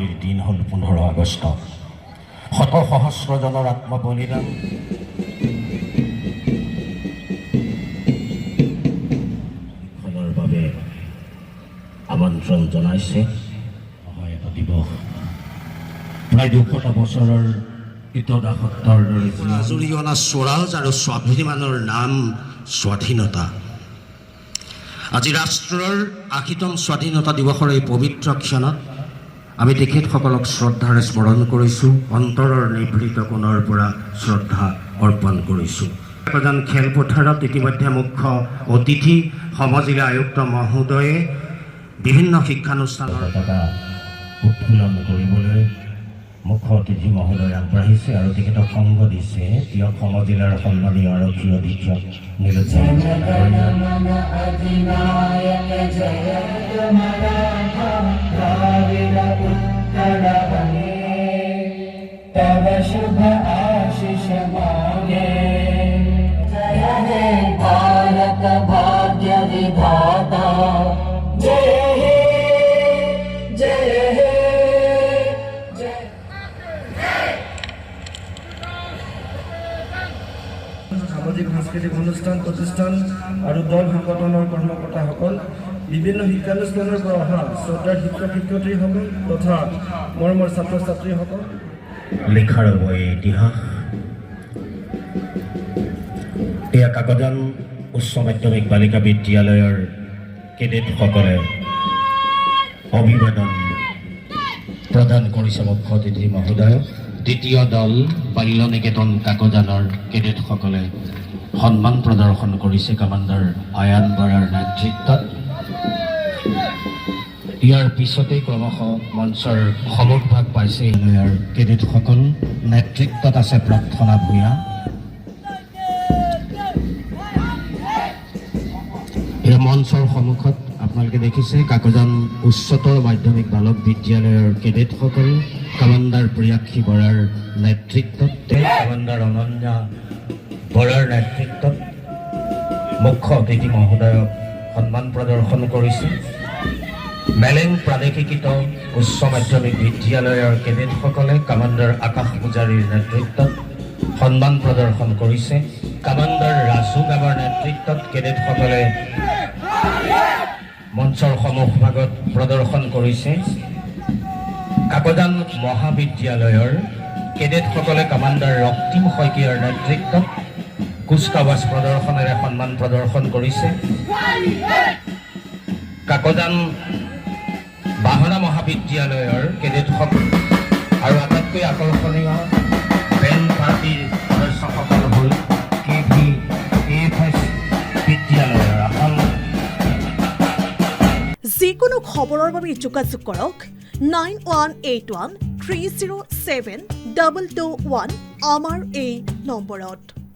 আজিৰ দিন হ'ল 15 আগষ্ট। শত সহস্ৰজনৰ আত্মবলিদান খনৰ বাবে আমন্ত্ৰণ জনাইছে। হয়, এটা দিৱস প্ৰায় 200টা বছৰৰ ইতদাসত্বৰ দৰে আজৰি অনা স্বৰাজ আৰু স্বাভিমানৰ নাম স্বাধীনতা। আজি ৰাষ্ট্ৰৰ 80তম স্বাধীনতা দিৱসৰ এই পবিত্ৰ ক্ষণত আমি তেখেতসকলক শ্ৰদ্ধাৰে স্মৰণ কৰিছোঁ, অন্তৰৰ নিভৃত কোণৰ পৰা শ্ৰদ্ধা অৰ্পণ কৰিছোঁ। প্ৰধান খেলপথাৰত ইতিমধ্যে মুখ্য অতিথি সমজিলা আয়ুক্ত মহোদয়ে বিভিন্ন শিক্ষানুষ্ঠানৰ উৎফুলন কৰিবলৈ মুখ্য অতিথি মহোদয় আগবাঢ়িছে আৰু তেখেতক সংগ দিছে তিয়ক সমজিলাৰ সন্মানীয় আৰক্ষী অধীক্ষক নীলোৎপল সামাজিক সাংস্কৃতিক অনুষ্ঠান প্ৰতিষ্ঠান আৰু দল সংগঠনৰ কৰ্মকৰ্তাসকল, বিভিন্ন শিক্ষানুষ্ঠানৰ পৰা অহা শ্ৰদ্ধাৰ শিক্ষক শিক্ষয়িত্ৰীসকল তথা মৰমৰ ছাত্ৰ ছাত্ৰীসকল, লিখাৰ বৈ ইতিহাস এয়া কাকজান উচ্চ মাধ্যমিক বালিকা বিদ্যালয়ৰ কেডেটসকলে অভিবাদন প্ৰদান কৰিছে মুখ্য অতিথি মহোদয়ক। দ্বিতীয় দল বাল্য নিকেতন কাকজানৰ কেডেটসকলে সন্মান প্ৰদৰ্শন কৰিছে কামাণ্ডাৰ আয়ান বৰাৰ নেতৃত্বত। ইয়াৰ পিছতেই ক্ৰমশ মঞ্চৰ সমুখভাগ পাইছে ইয়াৰ কেডেটসকল, নেতৃত্বত আছে প্ৰাৰ্থনা ভূঞা। এই মঞ্চৰ সন্মুখত আপোনালোকে দেখিছে কাকজান উচ্চতৰ মাধ্যমিক বালক বিদ্যালয়ৰ কেডেটসকল কামাণ্ডাৰ প্ৰিয়াক্ষী বৰাৰ নেতৃত্বত, কামাণ্ডাৰ অনন্যা বৰাৰ নেতৃত্বত মুখ্য অতিথি মহোদয়ক সন্মান প্ৰদৰ্শন কৰিছে। মেলেং প্ৰাদেশিকৃত উচ্চ মাধ্যমিক বিদ্যালয়ৰ কেডেটসকলে কামাণ্ডাৰ আকাশ পূজাৰীৰ নেতৃত্বত সন্মান প্ৰদৰ্শন কৰিছে। কামাণ্ডাৰ ৰাজু গাবাৰ নেতৃত্বত কেডেটসকলে মঞ্চৰ সন্মুখভাগত প্ৰদৰ্শন কৰিছে। কাকজান মহাবিদ্যালয়ৰ কেডেটসকলে কামাণ্ডাৰ ৰক্তিম শইকীয়াৰ নেতৃত্বত কুচকাৱাজ প্ৰদৰ্শনেৰে সন্মান প্ৰদৰ্শন কৰিছে। কাকজান বাহনা মহাবিদ্যালয়ৰ কেডেটসকল আৰু আটাইতকৈ আকৰ্ষণীয় বেণ্ড পাৰ্টিৰ সদস্যসকল হ'ল KVFS বিদ্যালয়ৰ আসন। যিকোনো খবৰৰ বাবে যোগাযোগ কৰক 9181 307 221 আমাৰ এই নম্বৰত।